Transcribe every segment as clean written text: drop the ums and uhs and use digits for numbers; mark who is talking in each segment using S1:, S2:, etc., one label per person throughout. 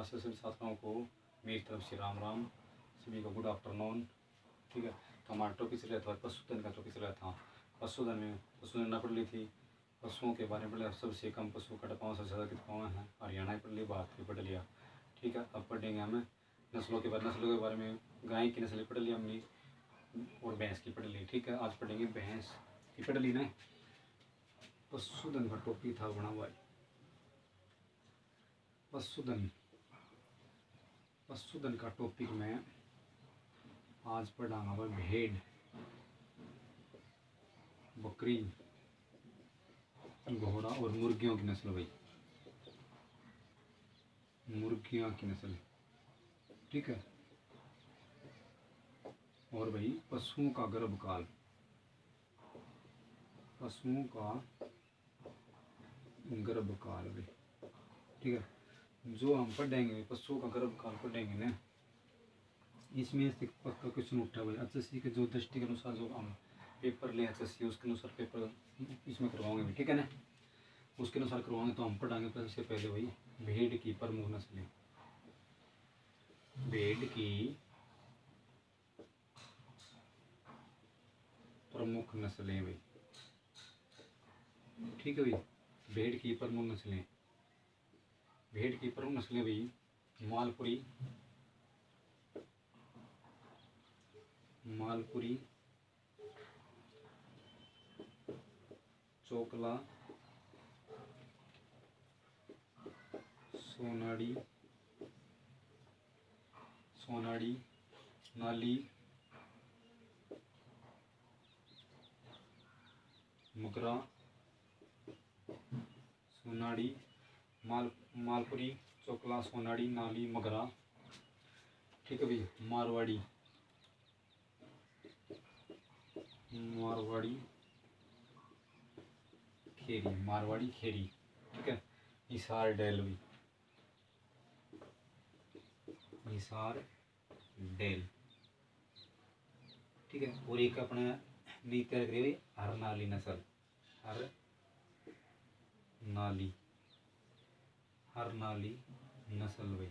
S1: नमस्ते सभी छात्रों को मेरी तरफ से राम राम, सभी को गुड आफ्टरनून। ठीक है, तो हमारा टॉपिक चल रहा था पशुधन का टॉपिक चल रहा था। पशुधन में पशुधन न पढ़ ली थी, पशुओं के बारे में पढ़ लिया। सबसे कम पशु कट पाँव से ज़्यादा कित पाँव हैं, हरियाणा पढ़ ली, भारत भी पढ़ लिया। ठीक है, अब पढ़ेंगे हमें नस्लों के बारे में। गाय की नस्लें पढ़ ली हमने और भैंस की पढ़ ली। ठीक है, आज पढ़ेंगे भैंस की पढ़ ली ना। पशुधन का टॉपिक था बना हुआ है। पशुधन का टॉपिक में आज पढ़ाऊंगा भाई भेड़, बकरी, घोड़ा और मुर्गियों की नस्ल। भाई मुर्गियों की नस्ल, ठीक है। और भाई पशुओं का गर्भकाल, पशुओं का गर्भकाल भाई, ठीक है। जो हम पढ़ेंगे पशुओं का गर्भकाल पढ़ेंगे ना, इसमें से पक्का क्वेश्चन उठा भाई। एचएससी के जो दृष्टि के अनुसार जो हम पेपर लें एचएससी, उसके अनुसार पेपर इसमें करवाओगे भाई, ठीक है ना। उसके अनुसार करवाएंगे तो हम पढ़ाएंगे सबसे पहले भाई भेड़ की प्रमुख नस्लें। भेड़ की प्रमुख नस्लें भाई, ठीक है भाई। भेड़ की प्रमुख नस्लें, भेड़ की प्रमुख नस्लें भाई मालपुरी, मालपुरी, चोकला, सोनाड़ी, सोनाड़ी, नाली, मगरा, सोनाड़ी, मालपुरी, चोकला, सोनाड़ी, नाली, मगरा, ठीक है भाई। मारवाड़ी, मारवाड़ी खेरी, मारवाड़ी खेरी, ठीक है। हिसार डेल भी, हिसार डेल, ठीक है। और एक अपने नी तैयार करिए हर नाली नस्ल, हर नाली, हर नाली नस्ल भाई,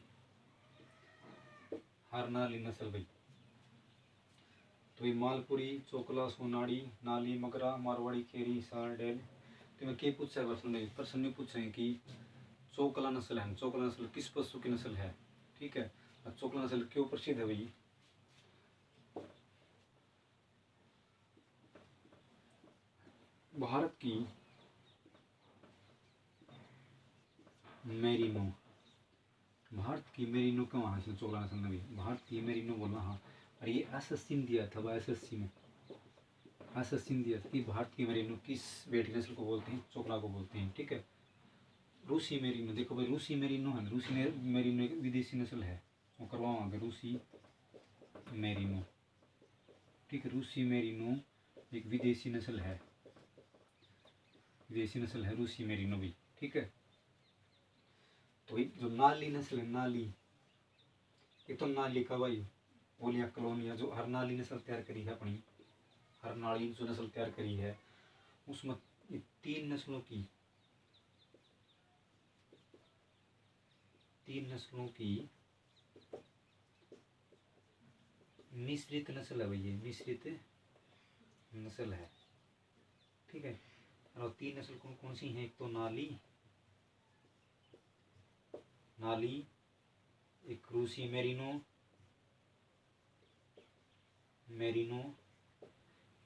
S1: हर नाली नस्ल भाई। तो ये मालपुरी, चोकला, सोनाड़ी, नाली, मगरा, मारवाड़ी खेरी, हिसार डेल। तो मैं क्या पूछा प्रश्न में पूछे कि चोकला नस्ल है, चोकला नस्ल किस पशु की नस्ल है, ठीक है। चोकला नस्ल क्यों प्रसिद्ध है भाई? भारत की मेरिनो, भारत की मेरिनो कहाँ है? चोकला नस्ल में भी भारत की मेरिनो बोला। हाँ, और ये एसएससी दिया था भाई, एसएससी में एसएससी दिया था कि भारत की मेरिनो किस भेड़ की नस्ल को बोलते हैं? चोकला को बोलते हैं, ठीक है। रूसी मेरिनो, देखो भाई रूसी मेरिनो है, रूसी मेरिनो एक विदेशी नस्ल है। वो करवाओगे रूसी मेरिनो, ठीक है। रूसी मेरिनो एक विदेशी नस्ल है, विदेशी नस्ल है रूसी मेरिनो भी, ठीक है। तो जो नाली नस्ल है, नाली, ये तो नाली का भाई ओलिया कॉलोनिया जो हर नाली नस्ल तैयार करी है अपनी, हर नाली जो नस्ल तैयार करी है उसमें ये तीन नस्लों की मिश्रित नस्ल है भाई, ये मिश्रित नस्ल है, ठीक है। और तीन नस्ल कौन कौन सी हैं? एक तो नाली, नाली, एक रूसी मेरिनो, मेरिनो,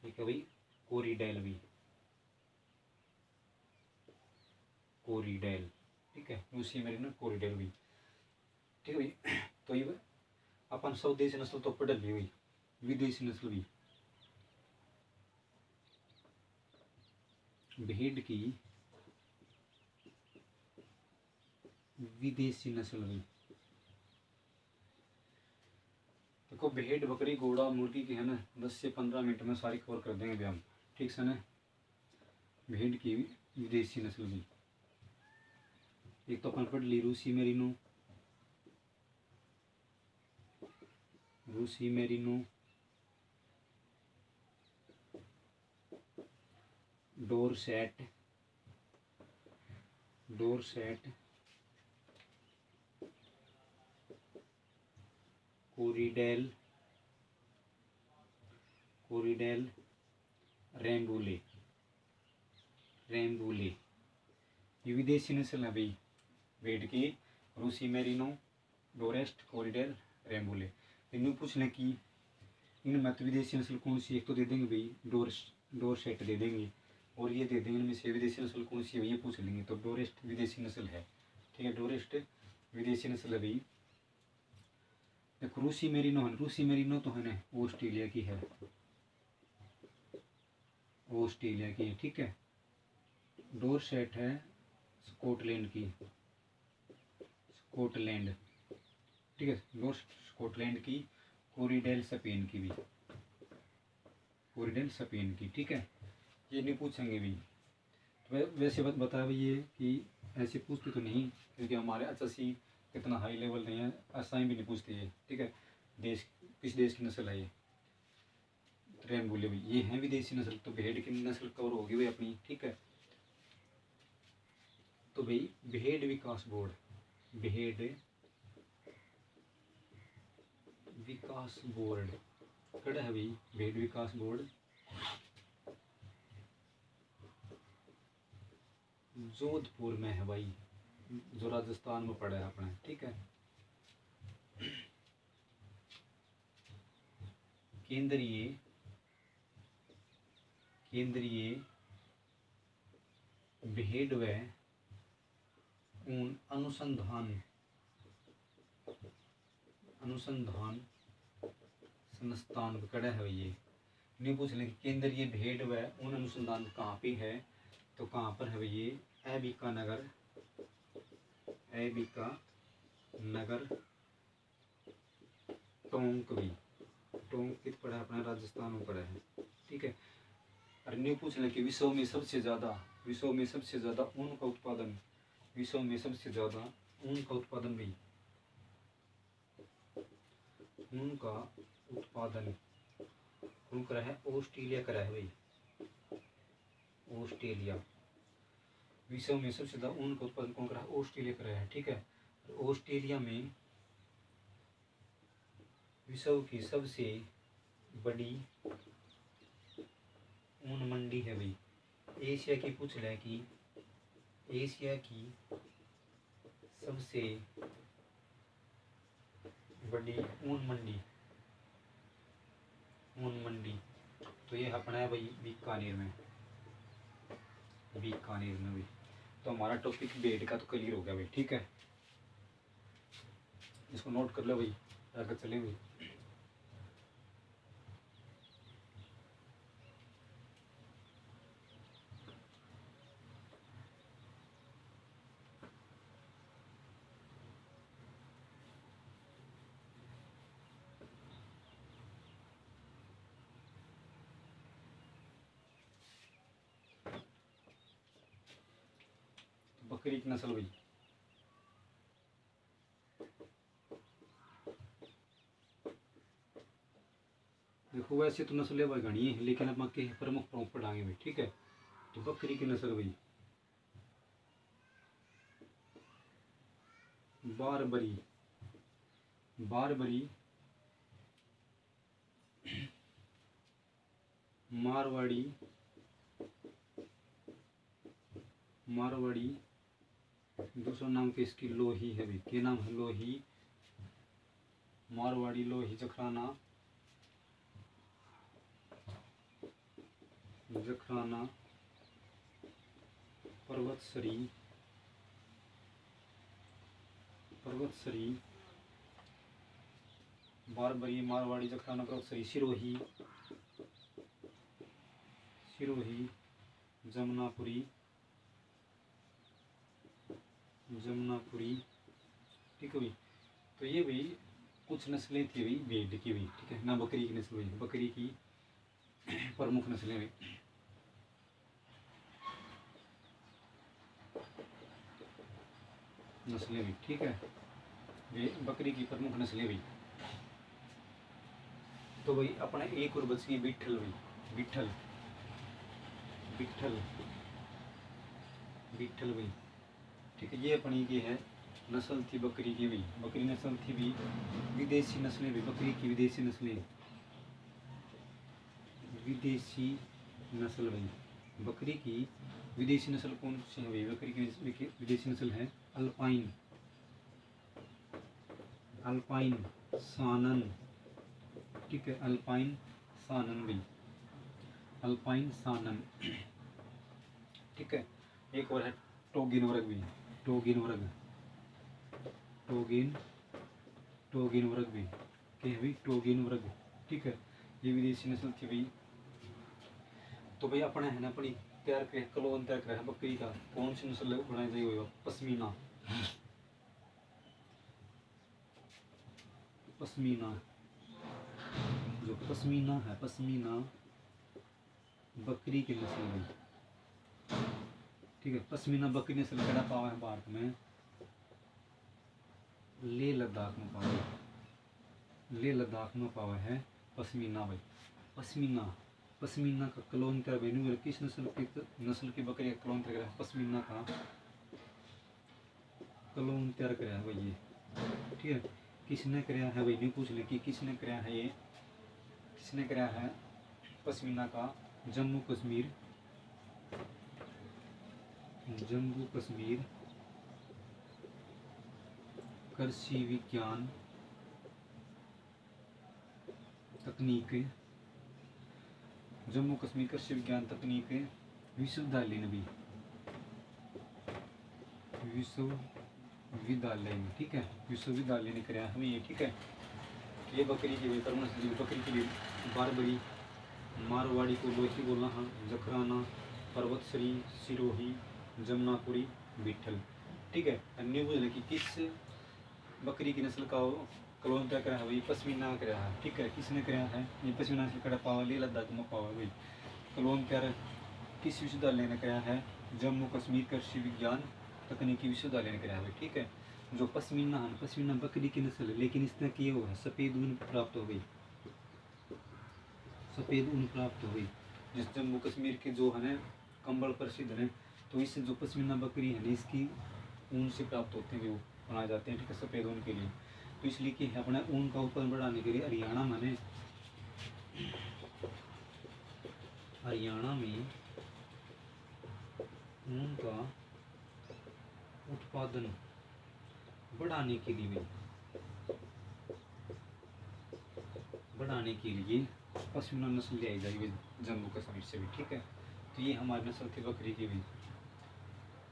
S1: एक है भाई कोरिडेल भी, कोरिडेल, ठीक है। रूसी मेरिनो, कोरिडेल भी, ठीक है भाई। तो ये अपन स्वदेशी नस्ल तो पढ़ ली हुई, विदेशी नस्ल भी, भेड़ की विदेशी नस्ल भी। देखो भेड़, बकरी, घोड़ा, मुर्गी की है ना 10 से 15 मिनट में सारी कवर कर देंगे भी हम, ठीक से ना। भेड़ की विदेशी नस्ल भी, एक तो अपन पढ़ ली रूसी मेरिनो, रूसी मेरिनो, डोरसेट, डोरसेट, कोरिडेल कोरिडेल रैम्बुले रैम्बुले, ये विदेशी नस्ल है भाई भेड़ की, रूसी मेरिनो, डोरेस्ट, कोरिडेल, रैम्बुले। इन्हें पूछने की इनमें तो विदेशी नस्ल कौन सी, एक तो दे देंगे भाई डोरसेट दे देंगे, और ये दे देंगे इनमें से विदेशी नस्ल कौन सी है ये पूछ लेंगे। तो डोरेस्ट विदेशी नस्ल है, ठीक है, डोरेस्ट विदेशी नस्ल है भाई। देखो रूसी मेरिनो है, रूसी मेरिनो तो है ना ऑस्ट्रेलिया की है, ऑस्ट्रेलिया की है, ठीक है। डोरसेट है स्कॉटलैंड की, स्कॉटलैंड, ठीक है, स्कॉटलैंड की। कोरिडेल स्पेन की भी, कोरिडेल स्पेन की, ठीक है। ये नहीं पूछेंगे भी। तो वैसे बता भाई ये कि ऐसे पूछते तो नहीं, क्योंकि हमारे HSC इतना हाई लेवल नहीं है, असाई भी नहीं पूछते ये, ठीक है। देश किस देश की नस्ल है ये, रैम्बुले भाई ये है विदेशी नस्ल। तो भेड़ की नस्ल कवर होगी भाई अपनी, ठीक है। तो भाई भेड़ विकास बोर्ड, भेड़ विकास बोर्ड कड़ा है भाई, भेड़ विकास बोर्ड जोधपुर में है भाई, जो राजस्थान में पड़ा है अपने, ठीक है। केंद्रीय केंद्रीय भेड़ व ऊन अनुसंधान संस्थान कड़ा है भाई ये। नहीं पूछ लेंगे केंद्रीय भेड़ व ऊन अनुसंधान कहाँ पे है, तो कहाँ पर है भाई ये, बीकानेर, बीकानेर टोंक भी, टोंक कित पड़ा है अपना राजस्थान में पड़ा है, ठीक है। और न्यू पूछ लें कि विश्व में सबसे ज़्यादा ऊन का उत्पादन, विश्व में सबसे ज़्यादा ऊन का उत्पादन भी, ऊन का उत्पादन कौन करा है, ऑस्ट्रेलिया करा है भाई, ऑस्ट्रेलिया। विश्व में सबसे ज़्यादा ऊन का उत्पादन कौन करा है, ऑस्ट्रेलिया करा है, ठीक है। ऑस्ट्रेलिया में विश्व की सबसे बड़ी ऊन मंडी है भाई। एशिया की पूछ लें कि एशिया की सबसे बड़ी ऊन मंडी तो ये अपना है भाई बीकानेर में भी। तो हमारा टॉपिक भेड़ का तो क्लियर हो गया भाई, ठीक है। इसको नोट कर लो भाई, आगे चलें भाई। बकरी की नस्ल भाई, देखो वैसे तो नस्लें भाई घनी है, लेकिन अब के प्रमुख पढ़ाएंगे भाई, ठीक है। तो बकरी की नस्ल भाई बारबरी, मारवाड़ी, दूसरा नाम के इसकी लोही है भाई, क्या नाम है, लोही, मारवाड़ी, लोही, जखराना, पर्वतसरी, बारबरी, मारवाड़ी, जखराना, पर्वतसरी, सिरोही, जमुनापुरी, ठीक है भाई। तो ये भाई कुछ नस्लें थी भाई भेड़ की भी, ठीक है ना। बकरी की नस्ल भाई, बकरी की प्रमुख नस्लें भाई, ठीक है। वे बकरी की प्रमुख नस्लें भाई। तो भाई अपना एक और बच गई बिट्ठल भाई, बिट्ठल भाई, ठीक है। ये अपनी की है नस्ल थी बकरी की भी, बकरी नस्ल थी भी, विदेशी नस्लें भी, बकरी की विदेशी नस्लें, विदेशी नस्ल भी, बकरी की विदेशी नस्ल कौन सी है भाई? बकरी की विदेशी नस्ल है अल्पाइन, अल्पाइन सानन, ठीक है, अल्पाइन सानन भी, अल्पाइन सानन, ठीक है। एक और है टोगिन वर्ग भी, टोगिन वर्ग, टोगिन, टोगिन वर्ग भी, क्या है भाई? टोगिन वर्ग, ठीक है। ये विदेशी नस्ल थी भाई। तो भाई अपने है ना अपनी तैयार करे, कलोन तैयार करे बकरी का, कौन सी नस्ल बनाई जाए होगा? पश्मीना, पश्मीना, जो पश्मीना है, पश्मीना बकरी की नस्ल है, ठीक है। पश्मीना बकरी नस्ल कड़ा पावा है भारत में? लेह लद्दाख में पावा है, लेह लद्दाख में पावा है पश्मीना भाई। पश्मीना, पश्मीना का क्लोन तैयार भाई, किस नस्ल की बकरी का क्लोन तैयार करा? पश्मीना का क्लोन तैयार कराया है भाई ये, ठीक है। किसने कराया है भाई? नहीं पूछ ले कि किसने कराया है ये, किसने कराया है पश्मीना का? जम्मू कश्मीर, जम्मू कश्मीर कृषि विज्ञान तकनीक, जम्मू कश्मीर कृषि विज्ञान तकनीक विश्वविद्यालय ने भी, विश्वविद्यालय में, ठीक है, विश्वविद्यालय ने कराया हमें ये, ठीक है। ये बकरी की बकरी के लिए बारबरी, मारवाड़ी को लोही बोलना, हाँ, जखराना, पर्वतश्री, सिरोही, जमुनापुरी, बिठल, ठीक है। अन्य बोले कि किस बकरी की नस्ल का क्लोन तैयार करा है भाई? पश्मीना करा है, ठीक है। किसने कराया है? ये पश्मीना नस्ल कड़ा पावा, लेह लद्दाख में पावा भाई। क्लोन तैयार किस विश्वविद्यालय ने कराया है? जम्मू कश्मीर कृषि विज्ञान तकनीकी विश्वविद्यालय ने कराया है, ठीक है। जो पश्मीना है, पश्मीना बकरी की नस्ल है, लेकिन इसने किए हुआ है सफ़ेद ऊन प्राप्त हो गई, सफ़ेद ऊन प्राप्त हो गई। जिस जम्मू कश्मीर के जो है ना कंबल प्रसिद्ध हैं, तो इससे जो पश्मीना बकरी है ना, इसकी ऊन से प्राप्त होते हैं, वो बनाए जाते हैं, ठीक है, सफ़ेद ऊन के लिए। तो इसलिए कि अपना ऊन का उत्पादन बढ़ाने के लिए हरियाणा में, हरियाणा में ऊन का उत्पादन बढ़ाने के लिए, बढ़ाने के लिए पश्मीना नस्ल ले आई जाएगी जम्मू कश्मीर से भी, ठीक है। तो ये हमारी नस्ल थी बकरी की भी,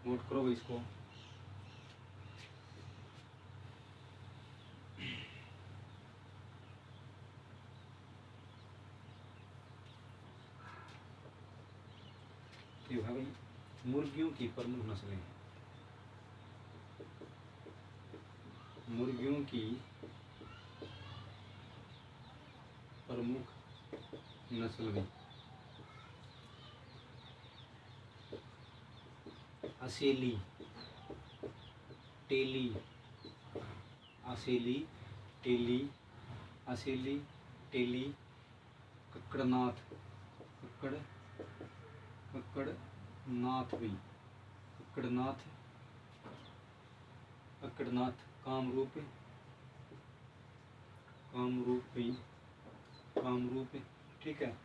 S1: नोट करो इसको। तो है भाई मुर्गियों की प्रमुख नस्लें, मुर्गियों की प्रमुख नस्ल भी, असेली, टेली, असेली, टेली, असेली, टेली, कक्कड़नाथ, कक्कड़, कक्कड़नाथ भी, कक्कड़नाथ, कक्कड़नाथ, कामरूप, कामरूप भी, कामरूप, ठीक है।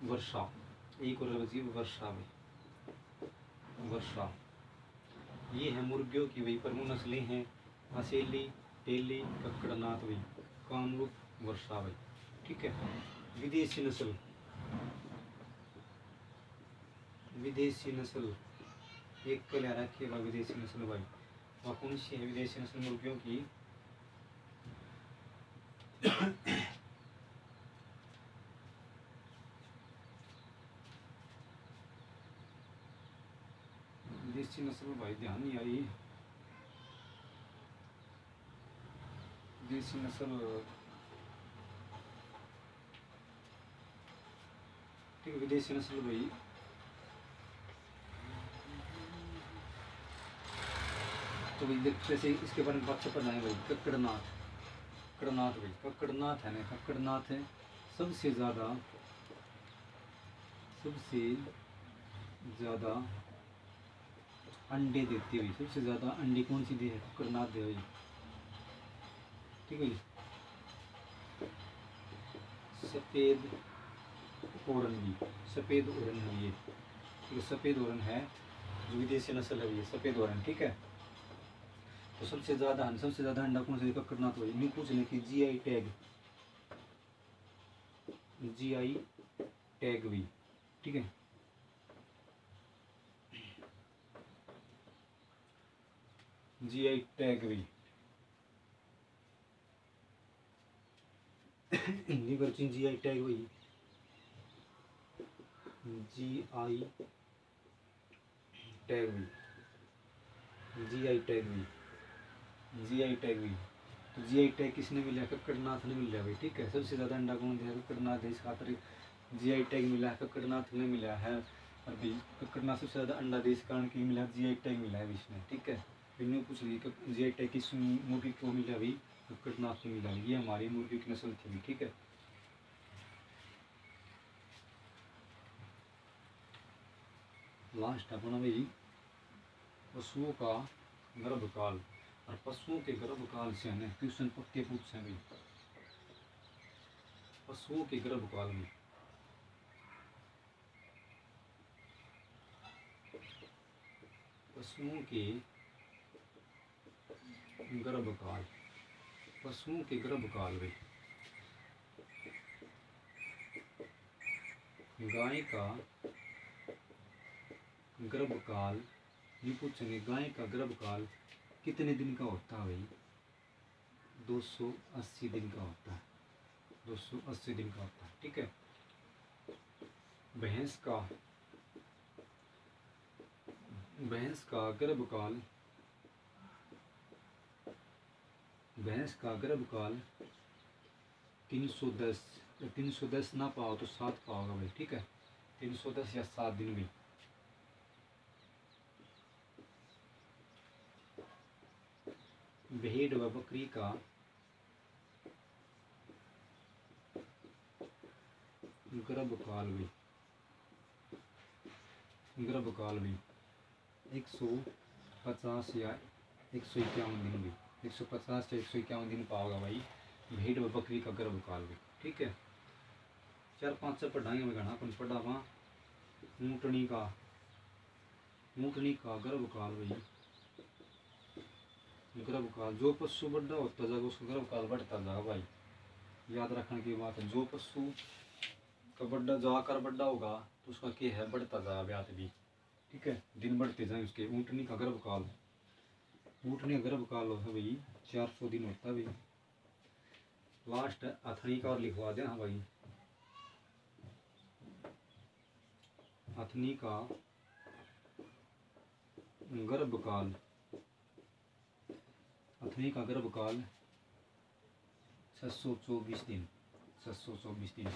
S1: वर्षा, एक और बची वर्षा भी, वर्षा। ये है मुर्गियों की वही प्रमुख नस्लें हैं, असेली, टेली, कक्कड़नाथ भी, कामरूप, वर्षा भी, ठीक है। विदेशी नस्ल, विदेशी नस्ल एक कल याद रखिएगा, विदेशी नस्ल भाई। और कौन सी है विदेशी नस्ल मुर्गियों की? विदेशी नस्ल भाई ध्यान नहीं आई, विदेशी नस्ल, ठीक है, विदेशी नस्ल भाई तो भाई जैसे इसके बारे में बात पढ़ना है भाई, कक्कड़नाथ, कक्कड़नाथ भाई, कक्कड़नाथ है ना, कक्कड़नाथ है सबसे ज़्यादा, सबसे ज़्यादा अंडे देती हुई सबसे ज़्यादा अंडे कौन सी दी है? कड़कनाथ दे हुई। ठीक है जी। सफ़ेद ओरन भी, सफ़ेद ओरन है ये, ठीक है, सफ़ेद ओरन है जो विदेशी नस्ल है ये सफ़ेद ओरन। ठीक है, तो सबसे ज़्यादा अंडा कौन सा कड़कनाथ हुई? न्यू पूछ लें कि जीआई टैग, जीआई टैग भी। ठीक है, जीआई टैग भी हिंदी वर्चन जीआई टैग हुई, जीआई टैग भी, जीआई टैग भी, जीआई टैग भी। तो जीआई टैग किसने मिला? कड़कनाथ ने मिला भाई। ठीक है, सबसे ज़्यादा अंडा कौन दिया? कड़कनाथ है, इस खातर जीआई टैग मिला है, कड़कनाथ ने मिला है। और भाई कड़कनाथ सबसे ज़्यादा अंडा दे, इस कारण की मिला जीआई टैग मिला है इसने। ठीक है, इन्होंने पूछ लिया जीआई टैग किस मुर्गी को मिला भाई? कड़कनाथ को मिला। ये हमारी मुर्गी की नस्ल थी। ठीक है, लास्ट अपना भाई पशुओं का गर्भकाल। और पशुओं के गर्भकाल से हमें क्वेश्चन पक्के पूछे भाई। पशुओं के गर्भकाल में पशुओं के गर्भकाल, पशुओं के गर्भकाल में गाय का गर्भकाल, ये पूछेंगे गाय का गर्भकाल कितने दिन का होता है भाई? 280 दिन का होता है, 280 दिन का होता है। ठीक है, भैंस का गर्भकाल, भैंस का गर्भकाल 310, 310 ना पाओ तो 7 पाओगे भाई। ठीक है, 310 या 7 दिन में। भेड़ व बकरी का गर्भकाल भी, 150 या 151 दिन भी, 150 या 151 दिन पाओगा भाई भेड़ व बकरी का गर्भकाल भी। ठीक है, 4-5 से पढ़ाएंगे मैं घना अपन पढ़ा वहाँ। ऊँटनी का गर्भकाल भाई, गर्भकाल जो पशु बड़ा होता जाएगा उसका गर्भकाल बढ़ता जाएगा भाई। याद रखने की बात है, जो पशु का बड़ा जो आकार बड़ा होगा तो उसका क्या है? बढ़ता जाएगा ब्यात भी। ठीक है, दिन बढ़ते जाए उसके। ऊँटनी का गर्भकाल, ऊँटनी का गर्भकाल होता है भाई 400 दिन होता है भाई। लास्ट अथनी का और लिखवा दें। हाँ भाई, अथनी का गर्भकाल, अथनी का गर्भकाल 624 दिन, 624 दिन।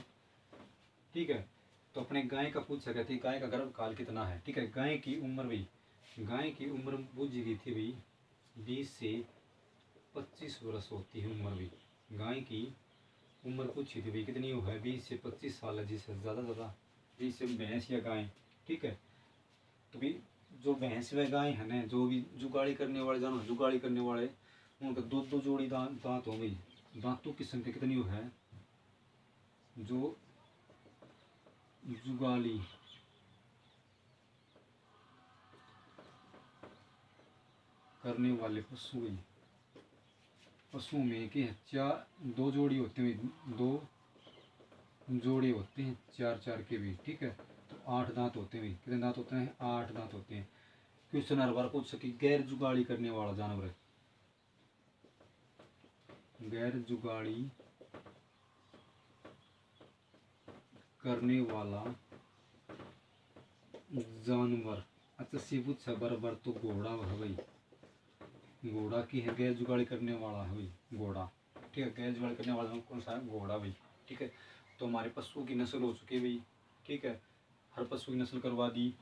S1: ठीक है, तो अपने गाय का पूछ सके थे गाय का गर्भकाल कितना है। ठीक है, गाय की उम्र भी, गाय की उम्र बुझ गई थी भाई 20 से 25 वर्ष होती है उम्र भी। गाय की उम्र पूछी थी भाई कितनी है? 20 से 25 साल है, जिससे ज़्यादा 20 से भैंस या गाय। ठीक है, तो भाई जो भैंस व गाय है ना, जो भी जुगाड़ी करने वाले जानवर, जुगाड़ी करने वाले, उनका दो जोड़ी दांत हो गई। दांतों की संख्या कितनी है? जो जुगाली करने वाले पशुओं में क्या है? 2 जोड़ी होते हैं, 2 जोड़े होते हैं 4 के भी। ठीक है, तो 8 दांत होते हैं। कितने दांत होते हैं? 8 दांत होते हैं। क्वेश्चन हर बार पूछ सके गैर जुगाड़ी करने वाला जानवर है, गैर जुगाड़ी करने वाला जानवर। अच्छा से पूछा बराबर तो घोड़ा है भाई। घोड़ा की है गैर जुगाड़ी करने वाला है भाई, घोड़ा। ठीक है, गैर जुगाड़ी करने वाला जानवर कौन सा है? घोड़ा भाई। ठीक है, तो हमारे पशुओं की नस्ल हो चुकी है भाई। ठीक है, हर पशु की नस्ल करवा दी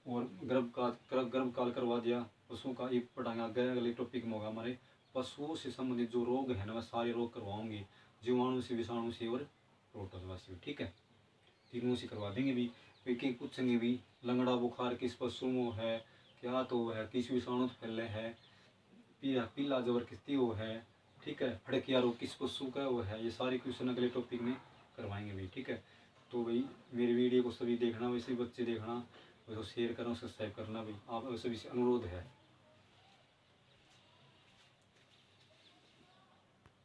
S1: और गर्भकाल करवा दिया पशुओं का। एक पढ़ाएंगे आगे, अगले टॉपिक में होगा हमारे पशुओं से संबंधित जो रोग है ना, वह सारे रोग करवाओंगे, जीवाणु से, विषाणु से और प्रोटोजवा से। ठीक है, तीनों से करवा देंगे भी। एक एक पूछेंगे भी लंगड़ा बुखार किस पशु में है, क्या तो वो है, किस विषाणु फैले है, पीला जबर किसती वो है, ठीक है, फड़किया रोग किस पशु का वो है, ये सारे क्वेश्चन अगले टॉपिक में करवाएंगे भाई, ठीक है। तो भाई मेरी वीडियो को सभी देखना, वैसे बच्चे देखना, वैसे शेयर करना, सब्सक्राइब करना भाई, आप सभी से अनुरोध है।